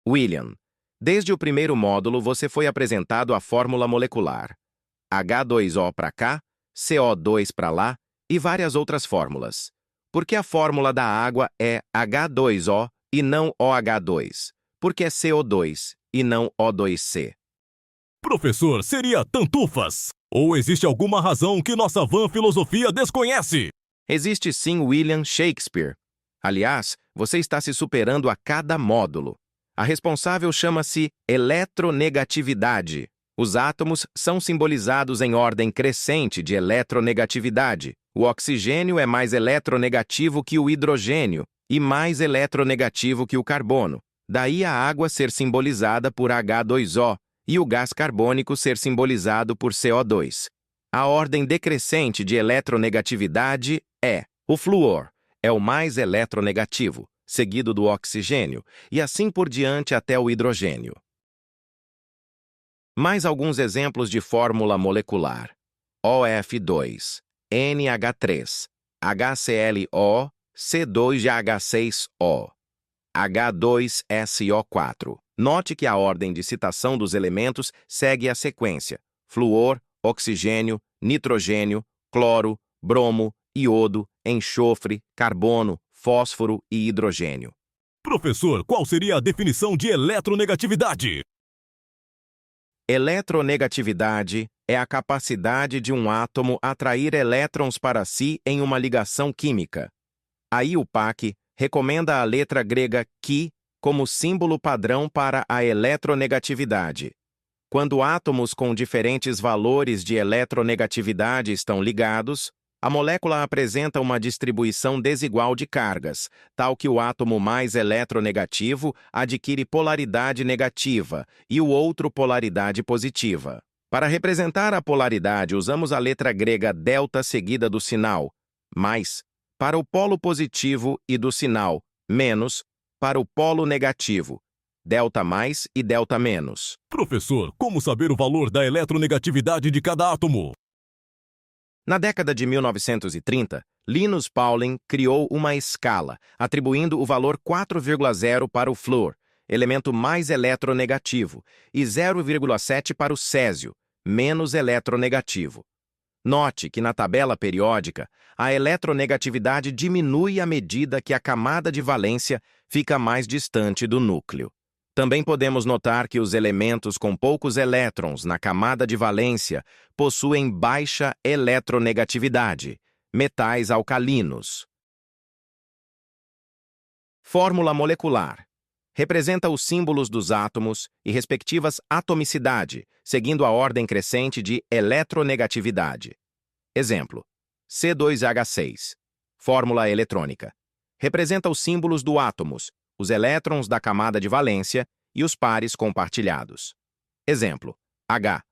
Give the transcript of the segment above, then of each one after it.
William, desde o primeiro módulo você foi apresentado a fórmula molecular. H2O para cá, CO2 para lá e várias outras fórmulas. Por que a fórmula da água é H2O e não OH2? Por que é CO2 e não O2C? Professor, seria tantufas? Ou existe alguma razão que nossa vã filosofia desconhece? Existe sim, William Shakespeare. Aliás, você está se superando a cada módulo. A responsável chama-se eletronegatividade. Os átomos são simbolizados em ordem crescente de eletronegatividade. O oxigênio é mais eletronegativo que o hidrogênio e mais eletronegativo que o carbono. Daí a água ser simbolizada por H2O e o gás carbônico ser simbolizado por CO2. A ordem decrescente de eletronegatividade é: o flúor é o mais eletronegativo, seguido do oxigênio, e assim por diante até o hidrogênio. Mais alguns exemplos de fórmula molecular: OF2, NH3, HClO, C2H6O, H2SO4. Note que a ordem de citação dos elementos segue a sequência: flúor, oxigênio, nitrogênio, cloro, bromo, iodo, enxofre, carbono, fósforo e hidrogênio. Professor, qual seria a definição de eletronegatividade? Eletronegatividade é a capacidade de um átomo atrair elétrons para si em uma ligação química. A IUPAC recomenda a letra grega Ki como símbolo padrão para a eletronegatividade. Quando átomos com diferentes valores de eletronegatividade estão ligados, a molécula apresenta uma distribuição desigual de cargas, tal que o átomo mais eletronegativo adquire polaridade negativa e o outro polaridade positiva. Para representar a polaridade, usamos a letra grega delta seguida do sinal mais para o polo positivo e do sinal menos para o polo negativo, delta mais e delta menos. Professor, como saber o valor da eletronegatividade de cada átomo? Na década de 1930, Linus Pauling criou uma escala, atribuindo o valor 4,0 para o flúor, elemento mais eletronegativo, e 0,7 para o césio, menos eletronegativo. Note que na tabela periódica, a eletronegatividade diminui à medida que a camada de valência fica mais distante do núcleo. Também podemos notar que os elementos com poucos elétrons na camada de valência possuem baixa eletronegatividade, metais alcalinos. Fórmula molecular. Representa os símbolos dos átomos e respectivas atomicidade, seguindo a ordem crescente de eletronegatividade. Exemplo: C2H6. Fórmula eletrônica. Representa os símbolos dos átomos, os elétrons da camada de valência e os pares compartilhados. Exemplo: H.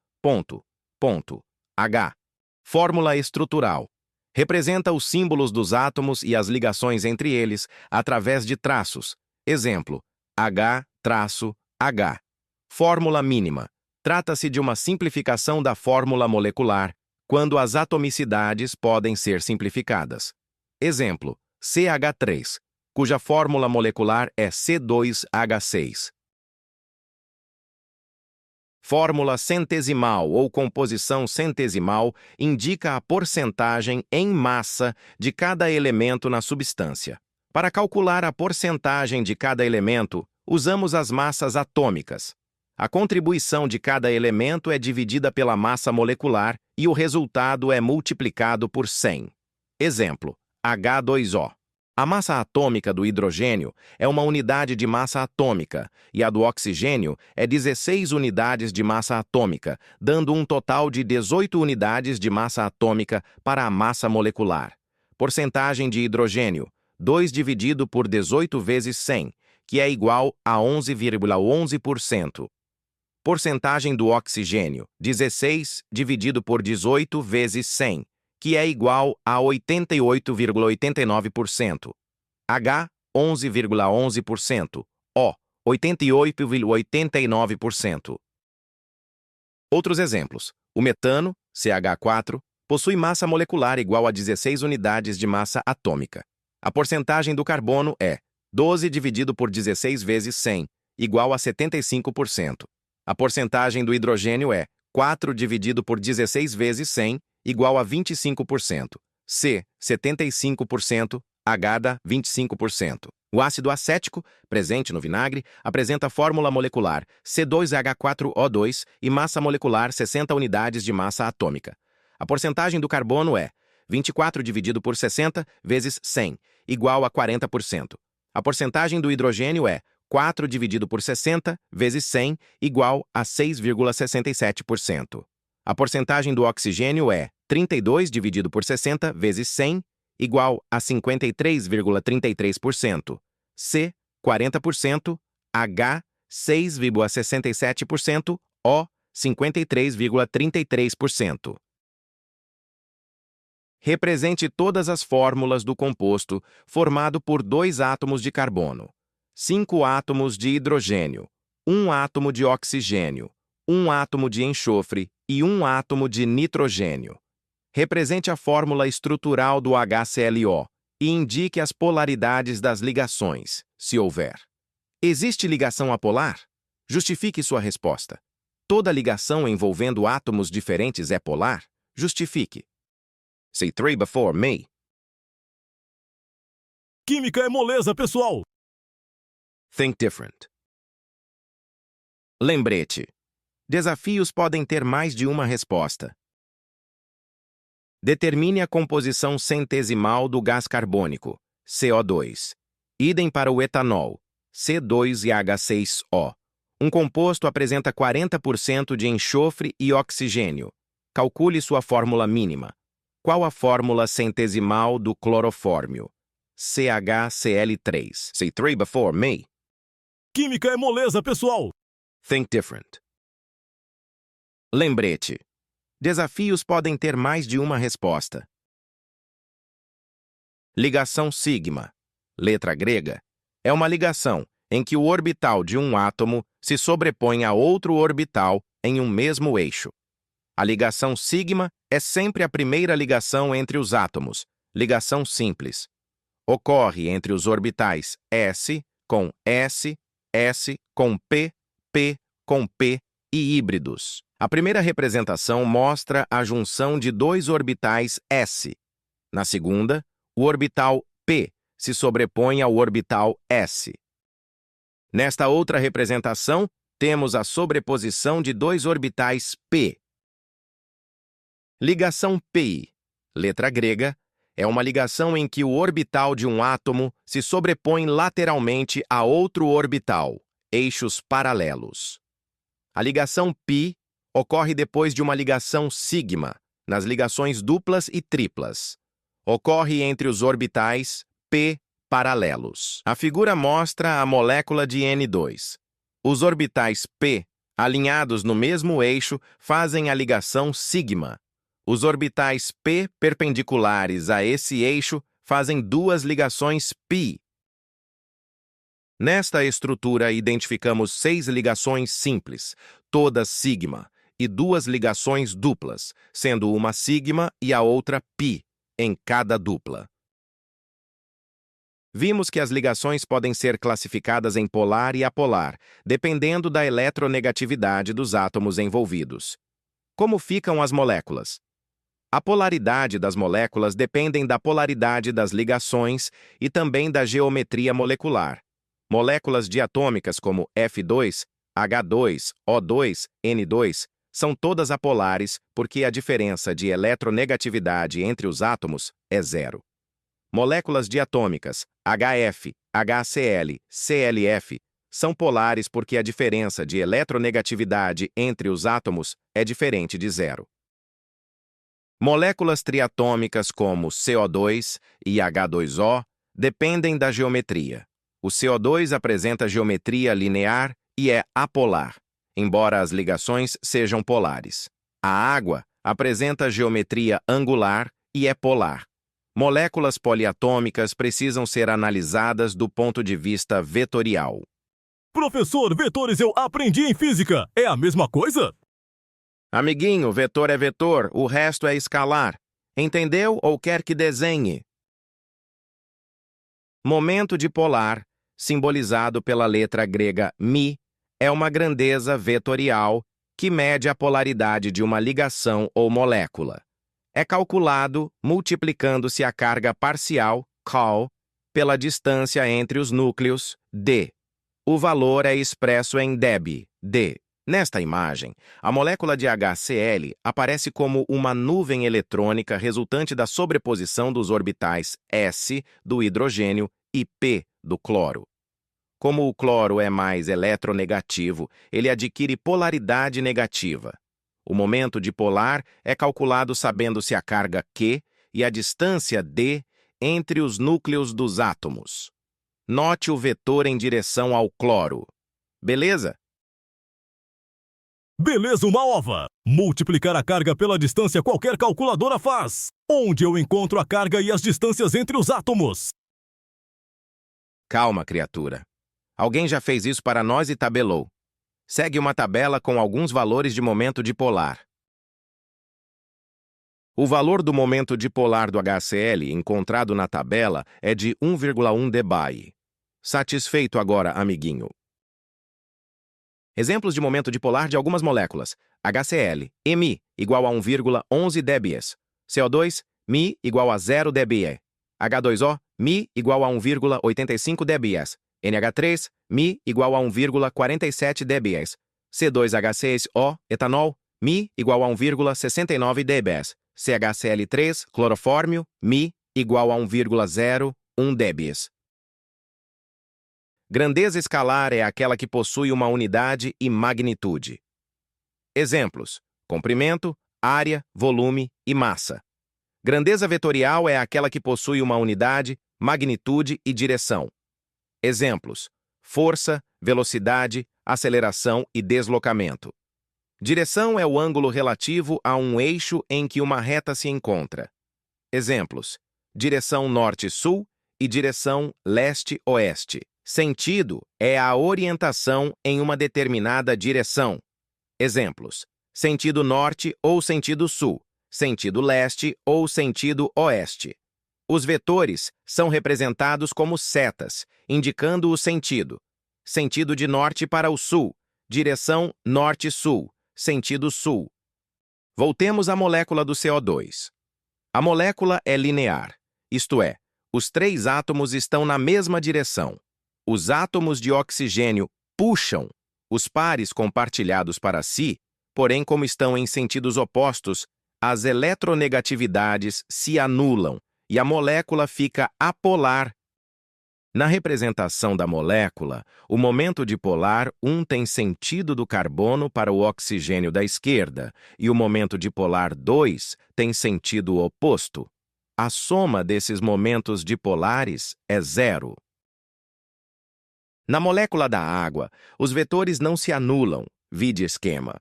H. Fórmula estrutural. Representa os símbolos dos átomos e as ligações entre eles através de traços. Exemplo: H-H. Fórmula mínima. Trata-se de uma simplificação da fórmula molecular, quando as atomicidades podem ser simplificadas. Exemplo: CH3, cuja fórmula molecular é C2H6. Fórmula centesimal ou composição centesimal indica a porcentagem em massa de cada elemento na substância. Para calcular a porcentagem de cada elemento, usamos as massas atômicas. A contribuição de cada elemento é dividida pela massa molecular e o resultado é multiplicado por 100. Exemplo: H2O. A massa atômica do hidrogênio é uma unidade de massa atômica e a do oxigênio é 16 unidades de massa atômica, dando um total de 18 unidades de massa atômica para a massa molecular. Porcentagem de hidrogênio: 2 dividido por 18 vezes 100, que é igual a 11,11%. Porcentagem do oxigênio: 16 dividido por 18 vezes 100, que é igual a 88,89%. H, 11,11%. O, 88,89%. Outros exemplos: o metano, CH4, possui massa molecular igual a 16 unidades de massa atômica. A porcentagem do carbono é 12 dividido por 16 vezes 100, igual a 75%. A porcentagem do hidrogênio é 4 dividido por 16 vezes 100, igual a 25%. C, 75%, H dá 25%. O ácido acético, presente no vinagre, apresenta fórmula molecular C2H4O2 e massa molecular 60 unidades de massa atômica. A porcentagem do carbono é 24 dividido por 60 vezes 100, igual a 40%. A porcentagem do hidrogênio é 4 dividido por 60 vezes 100, igual a 6,67%. A porcentagem do oxigênio é 32 dividido por 60 vezes 100, igual a 53,33%. C, 40%. H, 6,67%. O, 53,33%. Represente todas as fórmulas do composto formado por 2 átomos de carbono, 5 átomos de hidrogênio, 1 átomo de oxigênio, 1 átomo de enxofre e 1 átomo de nitrogênio. Represente a fórmula estrutural do HClO e indique as polaridades das ligações, se houver. Existe ligação apolar? Justifique sua resposta. Toda ligação envolvendo átomos diferentes é polar? Justifique. Say 3 before me. Química é moleza, pessoal! Think different. Lembrete. Desafios podem ter mais de uma resposta. Determine a composição centesimal do gás carbônico, CO2. Idem para o etanol, C2H6O. Um composto apresenta 40% de enxofre e oxigênio. Calcule sua fórmula mínima. Qual a fórmula centesimal do clorofórmio? CHCl3. Say 3 before me. Química é moleza, pessoal! Think different. Lembrete. Desafios podem ter mais de uma resposta. Ligação sigma, letra grega, é uma ligação em que o orbital de um átomo se sobrepõe a outro orbital em um mesmo eixo. A ligação sigma é sempre a primeira ligação entre os átomos, ligação simples. Ocorre entre os orbitais S com S, S com P, P com P e híbridos. A primeira representação mostra a junção de 2 orbitais S. Na segunda, o orbital P se sobrepõe ao orbital S. Nesta outra representação, temos a sobreposição de 2 orbitais P. Ligação pi, letra grega, é uma ligação em que o orbital de um átomo se sobrepõe lateralmente a outro orbital, eixos paralelos. A ligação pi ocorre depois de uma ligação sigma, nas ligações duplas e triplas. Ocorre entre os orbitais p paralelos. A figura mostra a molécula de N2. Os orbitais p, alinhados no mesmo eixo, fazem a ligação sigma. Os orbitais p perpendiculares a esse eixo fazem 2 ligações pi. Nesta estrutura, identificamos 6 ligações simples, todas sigma, e 2 ligações duplas, sendo uma sigma e a outra pi, em cada dupla. Vimos que as ligações podem ser classificadas em polar e apolar, dependendo da eletronegatividade dos átomos envolvidos. Como ficam as moléculas? A polaridade das moléculas dependem da polaridade das ligações e também da geometria molecular. Moléculas diatômicas como F2, H2, O2, N2 são todas apolares porque a diferença de eletronegatividade entre os átomos é zero. Moléculas diatômicas HF, HCl, ClF são polares porque a diferença de eletronegatividade entre os átomos é diferente de zero. Moléculas triatômicas como CO2 e H2O dependem da geometria. O CO2 apresenta geometria linear e é apolar, embora as ligações sejam polares. A água apresenta geometria angular e é polar. Moléculas poliatômicas precisam ser analisadas do ponto de vista vetorial. Professor, vetores eu aprendi em física. É a mesma coisa? Amiguinho, vetor é vetor, o resto é escalar. Entendeu ou quer que desenhe? Momento dipolar simbolizado pela letra grega μ, é uma grandeza vetorial que mede a polaridade de uma ligação ou molécula. É calculado multiplicando-se a carga parcial, col, pela distância entre os núcleos, d. O valor é expresso em dB, d. Nesta imagem, a molécula de HCl aparece como uma nuvem eletrônica resultante da sobreposição dos orbitais s do hidrogênio e p do cloro. Como o cloro é mais eletronegativo, ele adquire polaridade negativa. O momento dipolar é calculado sabendo-se a carga Q e a distância d entre os núcleos dos átomos. Note o vetor em direção ao cloro. Beleza? Beleza, uma ova! Multiplicar a carga pela distância qualquer calculadora faz. Onde eu encontro a carga e as distâncias entre os átomos? Calma, criatura. Alguém já fez isso para nós e tabelou. Segue uma tabela com alguns valores de momento dipolar. O valor do momento dipolar do HCl encontrado na tabela é de 1,1 dBi. Satisfeito agora, amiguinho? Exemplos de momento dipolar de algumas moléculas. HCl, Mi, igual a 1,11 dBs. CO2, Mi, igual a 0 dBe. H2O, Mi, igual a 1,85 dBs. NH3, Mi, igual a 1,47 dBs. C2H6O, etanol, Mi, igual a 1,69 dBs. CHCl3, clorofórmio, Mi, igual a 1,01 dBs. Grandeza escalar é aquela que possui uma unidade e magnitude. Exemplos: comprimento, área, volume e massa. Grandeza vetorial é aquela que possui uma unidade, magnitude e direção. Exemplos: força, velocidade, aceleração e deslocamento. Direção é o ângulo relativo a um eixo em que uma reta se encontra. Exemplos: direção norte-sul e direção leste-oeste. Sentido é a orientação em uma determinada direção. Exemplos: sentido norte ou sentido sul, sentido leste ou sentido oeste. Os vetores são representados como setas, indicando o sentido. Sentido de norte para o sul, direção norte-sul, sentido sul. Voltemos à molécula do CO2. A molécula é linear, isto é, os três átomos estão na mesma direção. Os átomos de oxigênio puxam os pares compartilhados para si, porém, como estão em sentidos opostos, as eletronegatividades se anulam e a molécula fica apolar. Na representação da molécula, o momento dipolar 1 tem sentido do carbono para o oxigênio da esquerda e o momento dipolar 2 tem sentido oposto. A soma desses momentos dipolares é zero. Na molécula da água, os vetores não se anulam, vide esquema.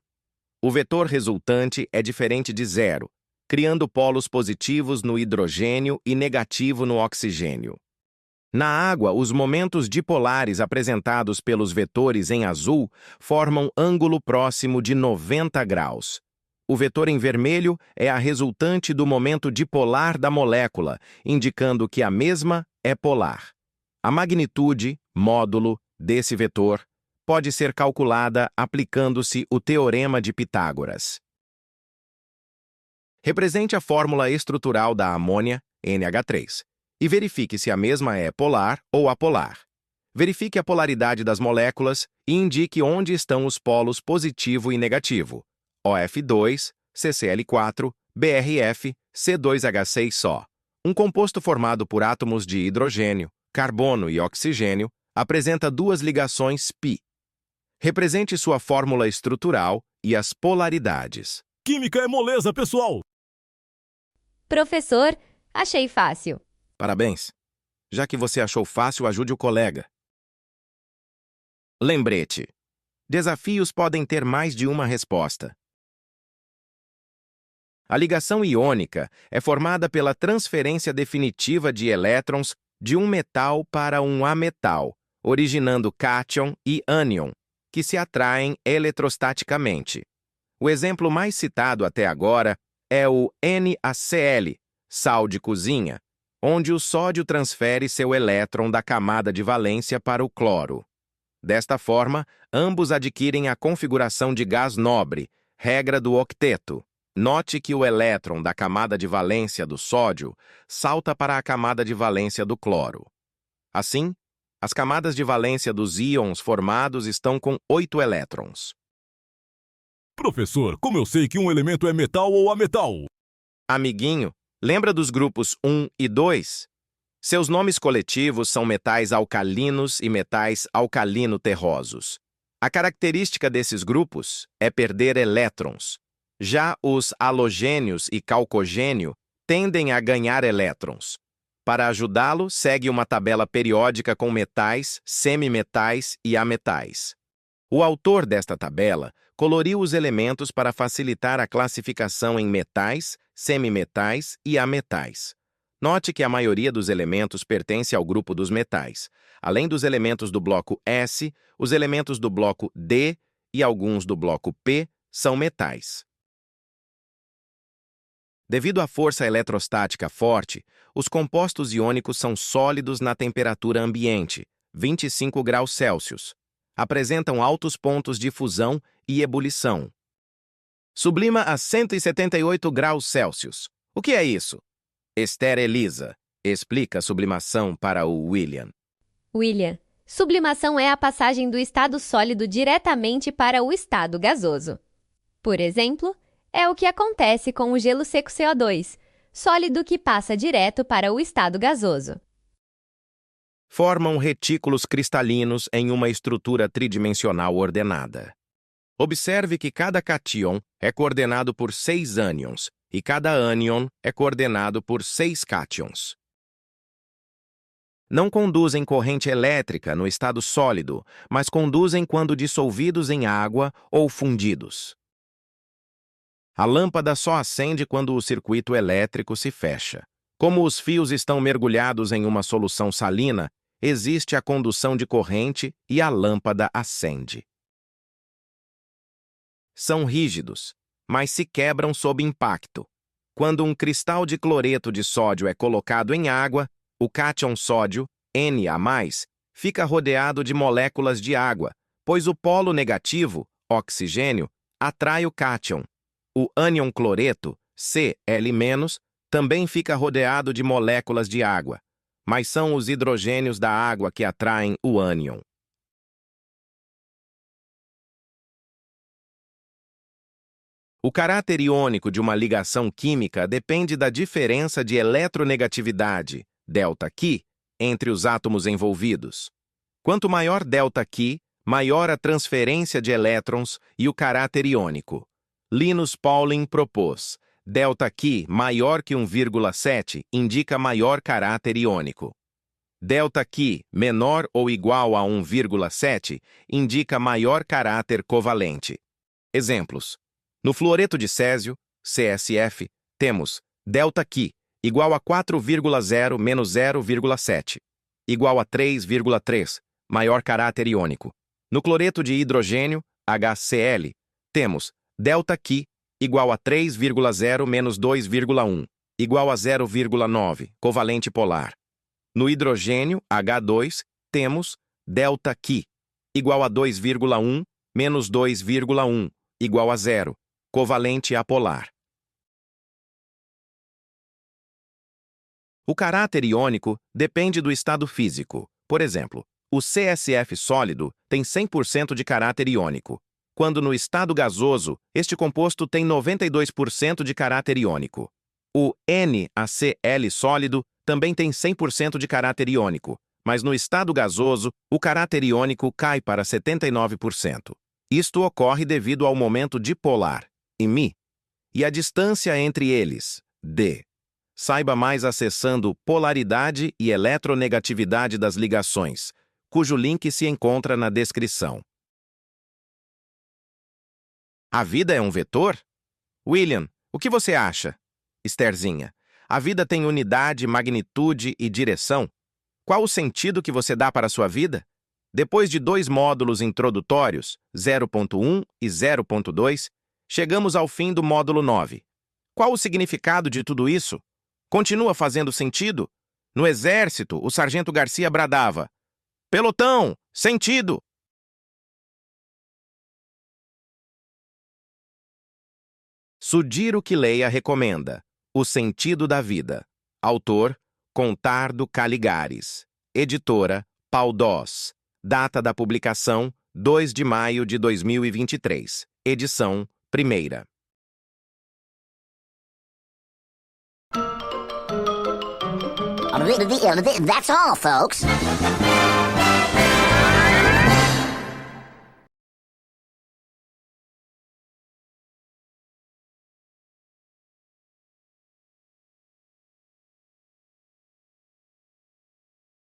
O vetor resultante é diferente de zero, criando polos positivos no hidrogênio e negativo no oxigênio. Na água, os momentos dipolares apresentados pelos vetores em azul formam ângulo próximo de 90 graus. O vetor em vermelho é a resultante do momento dipolar da molécula, indicando que a mesma é polar. A magnitude, módulo, desse vetor pode ser calculada aplicando-se o Teorema de Pitágoras. Represente a fórmula estrutural da amônia, NH3, e verifique se a mesma é polar ou apolar. Verifique a polaridade das moléculas e indique onde estão os polos positivo e negativo, OF2, CCl4, BRF, C2H6O. Um composto formado por átomos de hidrogênio, carbono e oxigênio apresenta duas ligações π. Represente sua fórmula estrutural e as polaridades. Química é moleza, pessoal! Professor, achei fácil. Parabéns! Já que você achou fácil, ajude o colega. Lembrete: desafios podem ter mais de uma resposta. A ligação iônica é formada pela transferência definitiva de elétrons de um metal para um ametal, originando cátion e ânion, que se atraem eletrostaticamente. O exemplo mais citado até agora é o NaCl, sal de cozinha, onde o sódio transfere seu elétron da camada de valência para o cloro. Desta forma, ambos adquirem a configuração de gás nobre, regra do octeto. Note que o elétron da camada de valência do sódio salta para a camada de valência do cloro. Assim, as camadas de valência dos íons formados estão com 8 elétrons. Professor, como eu sei que um elemento é metal ou ametal? Amiguinho, lembra dos grupos 1 e 2? Seus nomes coletivos são metais alcalinos e metais alcalino-terrosos. A característica desses grupos é perder elétrons. Já os halogênios e calcogênio tendem a ganhar elétrons. Para ajudá-lo, segue uma tabela periódica com metais, semimetais e ametais. O autor desta tabela coloriu os elementos para facilitar a classificação em metais, semimetais e ametais. Note que a maioria dos elementos pertence ao grupo dos metais. Além dos elementos do bloco S, os elementos do bloco D e alguns do bloco P são metais. Devido à força eletrostática forte, os compostos iônicos são sólidos na temperatura ambiente, 25 graus Celsius. Apresentam altos pontos de fusão e ebulição. Sublima a 178 graus Celsius. O que é isso? Esther Elisa explica a sublimação para o William. William, sublimação é a passagem do estado sólido diretamente para o estado gasoso. Por exemplo, é o que acontece com o gelo seco CO2, sólido que passa direto para o estado gasoso. Formam retículos cristalinos em uma estrutura tridimensional ordenada. Observe que cada cátion é coordenado por 6 ânions, e cada ânion é coordenado por 6 cátions. Não conduzem corrente elétrica no estado sólido, mas conduzem quando dissolvidos em água ou fundidos. A lâmpada só acende quando o circuito elétrico se fecha. Como os fios estão mergulhados em uma solução salina, existe a condução de corrente e a lâmpada acende. São rígidos, mas se quebram sob impacto. Quando um cristal de cloreto de sódio é colocado em água, o cátion sódio, Na+, fica rodeado de moléculas de água, pois o polo negativo, oxigênio, atrai o cátion. O ânion cloreto, Cl-, também fica rodeado de moléculas de água, mas são os hidrogênios da água que atraem o ânion. O caráter iônico de uma ligação química depende da diferença de eletronegatividade, ΔQ, entre os átomos envolvidos. Quanto maior ΔQ, maior a transferência de elétrons e o caráter iônico. Linus Pauling propôs: ΔQ maior que 1,7 indica maior caráter iônico. ΔQ menor ou igual a 1,7 indica maior caráter covalente. Exemplos. No fluoreto de césio, CSF, temos ΔQ igual a 4,0 menos 0,7, igual a 3,3, maior caráter iônico. No cloreto de hidrogênio, HCl, temos ΔQ igual a 3,0 menos 2,1, igual a 0,9, covalente polar. No hidrogênio, H2, temos ΔQ igual a 2,1 menos 2,1, igual a 0, covalente apolar. O caráter iônico depende do estado físico. Por exemplo, o CSF sólido tem 100% de caráter iônico, quando no estado gasoso, este composto tem 92% de caráter iônico. O NaCl sólido também tem 100% de caráter iônico, mas no estado gasoso, o caráter iônico cai para 79%. Isto ocorre devido ao momento dipolar, μ, e a distância entre eles, d. Saiba mais acessando polaridade e eletronegatividade das ligações, cujo link se encontra na descrição. A vida é um vetor? William, o que você acha? Estherzinha, a vida tem unidade, magnitude e direção? Qual o sentido que você dá para a sua vida? Depois de 2 módulos introdutórios, 0.1 e 0.2, chegamos ao fim do módulo 9. Qual o significado de tudo isso? Continua fazendo sentido? No exército, o sargento Garcia bradava: pelotão, sentido! Sudiro Quileia recomenda O Sentido da Vida. Autor, Contardo Caligares. Editora, Paudós. Data da publicação, 2 de maio de 2023. Edição, primeira. That's all, folks.